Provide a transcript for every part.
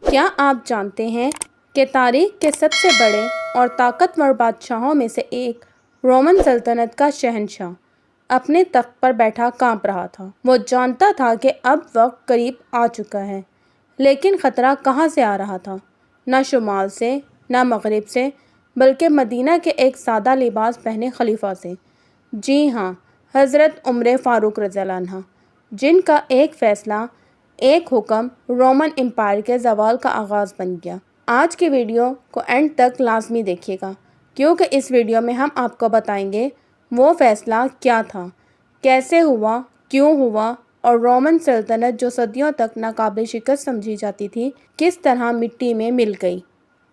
کیا آپ جانتے ہیں کہ تاریخ کے سب سے بڑے اور طاقتور بادشاہوں میں سے ایک رومن سلطنت کا شہنشاہ اپنے تخت پر بیٹھا کانپ رہا تھا۔ وہ جانتا تھا کہ اب وقت قریب آ چکا ہے، لیکن خطرہ کہاں سے آ رہا تھا؟ نہ شمال سے، نہ مغرب سے، بلکہ مدینہ کے ایک سادہ لباس پہنے خلیفہ سے۔ جی ہاں، حضرت عمر فاروق رضی اللہ عنہ، جن کا ایک فیصلہ، ایک حکم رومن امپائر کے زوال کا آغاز بن گیا۔ آج کی ویڈیو کو اینڈ تک لازمی دیکھیے گا، کیونکہ اس ویڈیو میں ہم آپ کو بتائیں گے وہ فیصلہ کیا تھا، کیسے ہوا، کیوں ہوا، اور رومن سلطنت جو صدیوں تک ناقابل شکست سمجھی جاتی تھی، کس طرح مٹی میں مل گئی۔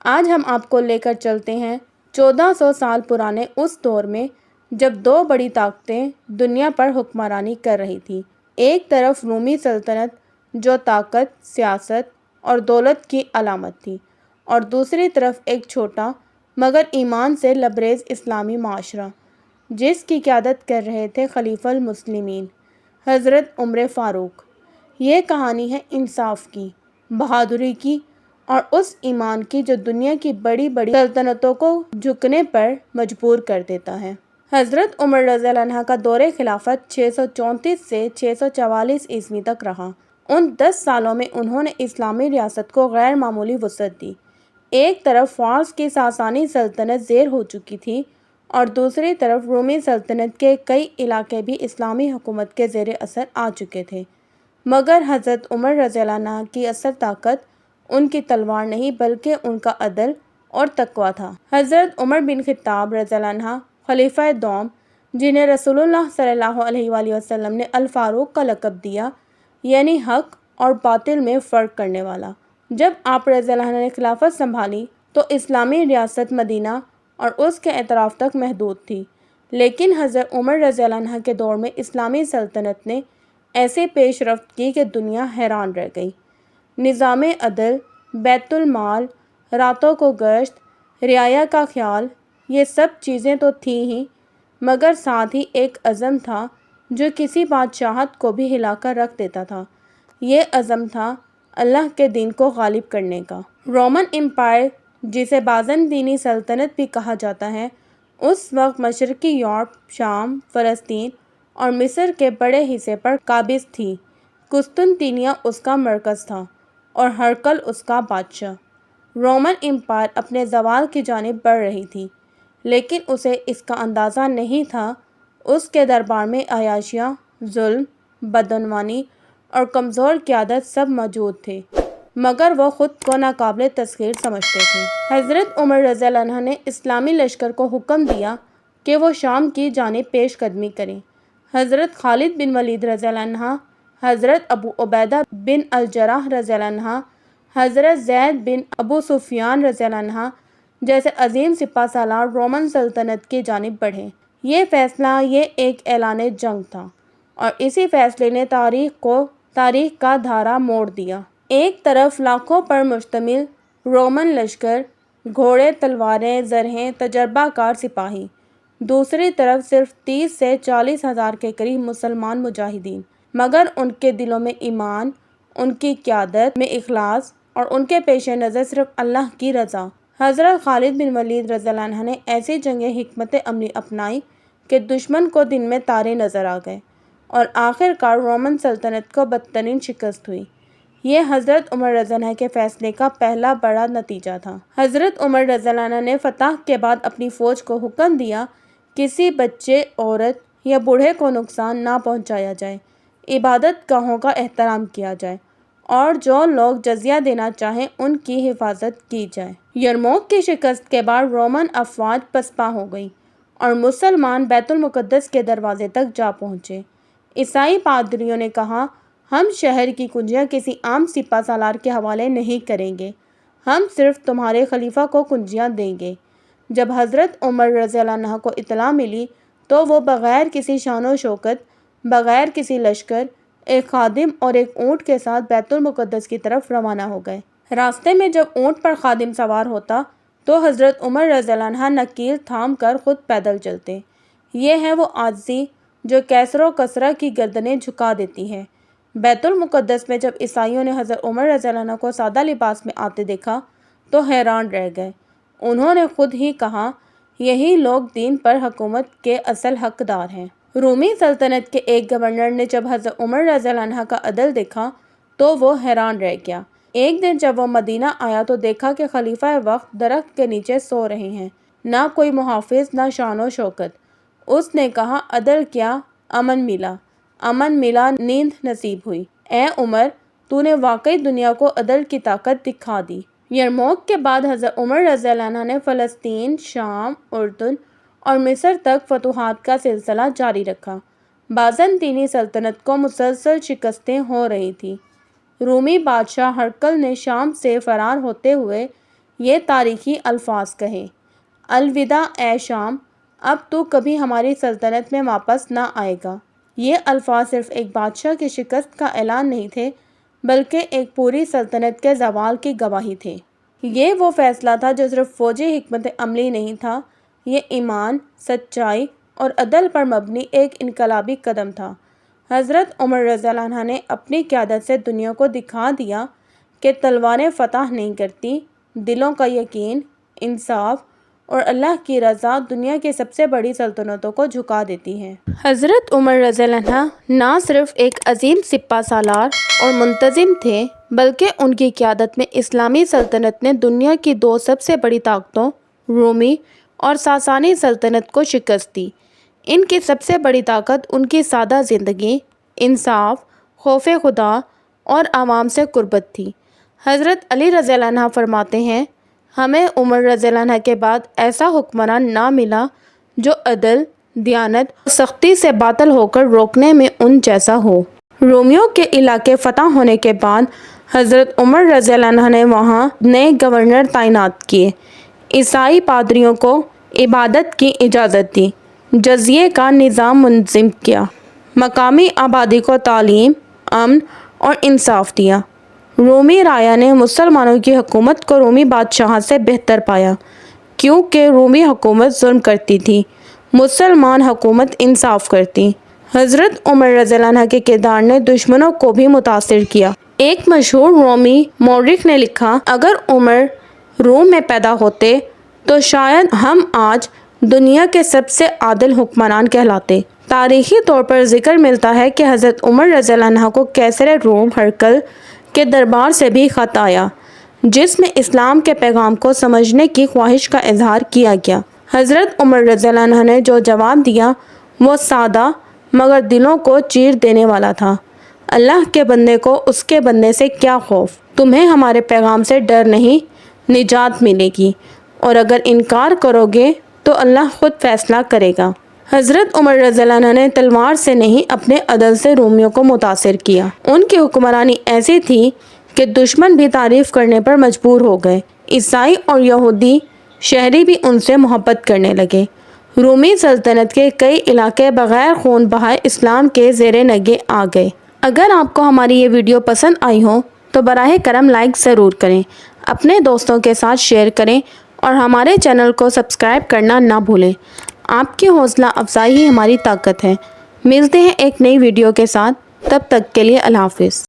آج ہم آپ کو لے کر چلتے ہیں 1400 سال پرانے اس دور میں جب دو بڑی طاقتیں دنیا پر حکمرانی کر رہی تھیں۔ ایک طرف رومی سلطنت جو طاقت، سیاست اور دولت کی علامت تھی، اور دوسری طرف ایک چھوٹا مگر ایمان سے لبریز اسلامی معاشرہ جس کی قیادت کر رہے تھے خلیفہ المسلمین حضرت عمر فاروق۔ یہ کہانی ہے انصاف کی، بہادری کی اور اس ایمان کی جو دنیا کی بڑی بڑی سلطنتوں کو جھکنے پر مجبور کر دیتا ہے۔ حضرت عمر رضی اللہ عنہ کا دور خلافت 634 سے 644 عیسوی تک رہا۔ ان 10 سالوں میں انہوں نے اسلامی ریاست کو غیر معمولی وسعت دی۔ ایک طرف فارس کی ساسانی سلطنت زیر ہو چکی تھی اور دوسری طرف رومی سلطنت کے کئی علاقے بھی اسلامی حکومت کے زیر اثر آ چکے تھے، مگر حضرت عمر رضی اللہ عنہ کی اصل طاقت ان کی تلوار نہیں بلکہ ان کا عدل اور تقویٰ تھا۔ حضرت عمر بن خطاب رضی اللہ عنہ خلیفہ دوم، جنہیں رسول اللہ صلی اللہ علیہ وآلہ وسلم نے الفاروق کا لقب دیا، یعنی حق اور باطل میں فرق کرنے والا۔ جب آپ رضی اللہ عنہ نے خلافت سنبھالی تو اسلامی ریاست مدینہ اور اس کے اطراف تک محدود تھی، لیکن حضرت عمر رضی اللہ عنہ کے دور میں اسلامی سلطنت نے ایسے پیش رفت کی کہ دنیا حیران رہ گئی۔ نظام عدل، بیت المال، راتوں کو گشت، رعایا کا خیال، یہ سب چیزیں تو تھیں ہی، مگر ساتھ ہی ایک عزم تھا جو کسی بادشاہت کو بھی ہلا کر رکھ دیتا تھا۔ یہ عزم تھا اللہ کے دین کو غالب کرنے کا۔ رومن امپائر، جسے بازنطینی سلطنت بھی کہا جاتا ہے، اس وقت مشرقی یورپ، شام، فلسطین اور مصر کے بڑے حصے پر قابض تھی۔ قسطنطنیہ اس کا مرکز تھا اور ہرقل اس کا بادشاہ۔ رومن امپائر اپنے زوال کی جانب بڑھ رہی تھی، لیکن اسے اس کا اندازہ نہیں تھا۔ اس کے دربار میں عیاشیاں، ظلم، بدعنوانی اور کمزور قیادت سب موجود تھے، مگر وہ خود کو ناقابل تسخیر سمجھتے تھے۔ حضرت عمر رضی اللہ عنہ نے اسلامی لشکر کو حکم دیا کہ وہ شام کی جانب پیش قدمی کریں۔ حضرت خالد بن ولید رضی اللہ عنہ، حضرت ابو عبیدہ بن الجراح رضی اللہ عنہ، حضرت زید بن ابو سفیان رضی اللہ عنہ جیسے عظیم سپہ سالار رومن سلطنت کی جانب بڑھے۔ یہ فیصلہ، یہ ایک اعلان جنگ تھا، اور اسی فیصلے نے تاریخ کا دھارا موڑ دیا۔ ایک طرف لاکھوں پر مشتمل رومن لشکر، گھوڑے، تلواریں، زرہیں، تجربہ کار سپاہی، دوسری طرف صرف 30 سے 40 ہزار کے قریب مسلمان مجاہدین، مگر ان کے دلوں میں ایمان، ان کی قیادت میں اخلاص اور ان کے پیش نظر صرف اللہ کی رضا۔ حضرت خالد بن ولید رضی اللہ عنہ نے ایسی جنگ حکمت عملی اپنائی کہ دشمن کو دن میں تارے نظر آ گئے اور آخر کار رومن سلطنت کو بدترین شکست ہوئی۔ یہ حضرت عمر رضی اللہ عنہ کے فیصلے کا پہلا بڑا نتیجہ تھا۔ حضرت عمر رضی اللہ عنہ نے فتح کے بعد اپنی فوج کو حکم دیا کسی بچے، عورت یا بوڑھے کو نقصان نہ پہنچایا جائے، عبادت گاہوں کا احترام کیا جائے، اور جو لوگ جزیہ دینا چاہیں ان کی حفاظت کی جائے۔ یرموک کی شکست کے بعد رومن افواج پسپا ہو گئی اور مسلمان بیت المقدس کے دروازے تک جا پہنچے۔ عیسائی پادریوں نے کہا، ہم شہر کی کنجیاں کسی عام سپہ سالار کے حوالے نہیں کریں گے، ہم صرف تمہارے خلیفہ کو کنجیاں دیں گے۔ جب حضرت عمر رضی اللہ عنہ کو اطلاع ملی تو وہ بغیر کسی شان و شوکت، بغیر کسی لشکر، ایک خادم اور ایک اونٹ کے ساتھ بیت المقدس کی طرف روانہ ہو گئے۔ راستے میں جب اونٹ پر خادم سوار ہوتا تو حضرت عمر رضی اللہ عنہ نکیل تھام کر خود پیدل چلتے۔ یہ ہے وہ عاجزی جو کیسر و کسریٰ کی گردنیں جھکا دیتی ہے۔ بیت المقدس میں جب عیسائیوں نے حضرت عمر رضی اللہ عنہ کو سادہ لباس میں آتے دیکھا تو حیران رہ گئے۔ انہوں نے خود ہی کہا، یہی لوگ دین پر حکومت کے اصل حقدار ہیں۔ رومی سلطنت کے ایک گورنر نے جب حضرت عمر رضی اللہ عنہ کا عدل دیکھا تو وہ حیران رہ گیا۔ ایک دن جب وہ مدینہ آیا تو دیکھا کہ خلیفہ وقت درخت کے نیچے سو رہے ہیں، نہ کوئی محافظ، نہ شان و شوکت۔ اس نے کہا، عدل کیا، امن ملا، امن ملا، نیند نصیب ہوئی۔ اے عمر، تو نے واقعی دنیا کو عدل کی طاقت دکھا دی۔ یرموک کے بعد حضرت عمر رضی اللہ عنہ نے فلسطین، شام، اردن اور مصر تک فتوحات کا سلسلہ جاری رکھا۔ بازنطینی سلطنت کو مسلسل شکستیں ہو رہی تھیں۔ رومی بادشاہ ہرقل نے شام سے فرار ہوتے ہوئے یہ تاریخی الفاظ کہے، الوداع اے شام، اب تو کبھی ہماری سلطنت میں واپس نہ آئے گا۔ یہ الفاظ صرف ایک بادشاہ کی شکست کا اعلان نہیں تھے بلکہ ایک پوری سلطنت کے زوال کی گواہی تھے۔ یہ وہ فیصلہ تھا جو صرف فوجی حکمت عملی نہیں تھا، یہ ایمان، سچائی اور عدل پر مبنی ایک انقلابی قدم تھا۔ حضرت عمر رضی اللہ عنہ نے اپنی قیادت سے دنیا کو دکھا دیا کہ تلواریں فتح نہیں کرتی، دلوں کا یقین، انصاف اور اللہ کی رضا دنیا کی سب سے بڑی سلطنتوں کو جھکا دیتی ہے۔ حضرت عمر رضی اللہ عنہ نہ صرف ایک عظیم سپہ سالار اور منتظم تھے بلکہ ان کی قیادت میں اسلامی سلطنت نے دنیا کی دو سب سے بڑی طاقتوں رومی اور ساسانی سلطنت کو شکست دی۔ ان کی سب سے بڑی طاقت ان کی سادہ زندگی، انصاف، خوف خدا اور عوام سے قربت تھی۔ حضرت علی رضی اللہ عنہ فرماتے ہیں، ہمیں عمر رضی اللہ عنہ کے بعد ایسا حکمران نہ ملا جو عدل، دیانت اور سختی سے باطل ہو کر روکنے میں ان جیسا ہو۔ رومیوں کے علاقے فتح ہونے کے بعد حضرت عمر رضی اللہ عنہ نے وہاں نئے گورنر تعینات کیے، عیسائی پادریوں کو عبادت کی اجازت دی، جزیے کا نظام منظم کیا، مقامی آبادی کو تعلیم، امن اور انصاف دیا۔ رومی رایا نے مسلمانوں کی حکومت کو رومی بادشاہ سے بہتر پایا، کیونکہ رومی حکومت ظلم کرتی تھی، مسلمان حکومت انصاف کرتی۔ حضرت عمر رضی اللہ عنہ کے کردار نے دشمنوں کو بھی متاثر کیا۔ ایک مشہور رومی مورخ نے لکھا، اگر عمر روم میں پیدا ہوتے تو شاید ہم آج دنیا کے سب سے عادل حکمران کہلاتے۔ تاریخی طور پر ذکر ملتا ہے کہ حضرت عمر رضی اللہ عنہ کو قیصر روم ہرقل کے دربار سے بھی خط آیا جس میں اسلام کے پیغام کو سمجھنے کی خواہش کا اظہار کیا گیا۔ حضرت عمر رضی اللہ عنہ نے جو جواب دیا وہ سادہ مگر دلوں کو چیر دینے والا تھا، اللہ کے بندے کو اس کے بندے سے کیا خوف، تمہیں ہمارے پیغام سے ڈر نہیں، نجات ملے گی، اور اگر انکار کرو گے تو اللہ خود فیصلہ کرے گا۔ حضرت عمر رضی اللہ عنہ نے تلوار سے نہیں اپنے عدل سے رومیوں کو متاثر کیا۔ ان کی حکمرانی ایسی تھی کہ دشمن بھی تعریف کرنے پر مجبور ہو گئے، عیسائی اور یہودی شہری بھی ان سے محبت کرنے لگے۔ رومی سلطنت کے کئی علاقے بغیر خون بہائے اسلام کے زیر نگہ آ گئے۔ اگر آپ کو ہماری یہ ویڈیو پسند آئی ہو تو براہ کرم لائک ضرور کریں، اپنے دوستوں کے ساتھ شیئر کریں اور ہمارے چینل کو سبسکرائب کرنا نہ بھولیں۔ آپ کی حوصلہ افزائی ہی ہماری طاقت ہے۔ ملتے ہیں ایک نئی ویڈیو کے ساتھ، تب تک کے لیے اللہ حافظ۔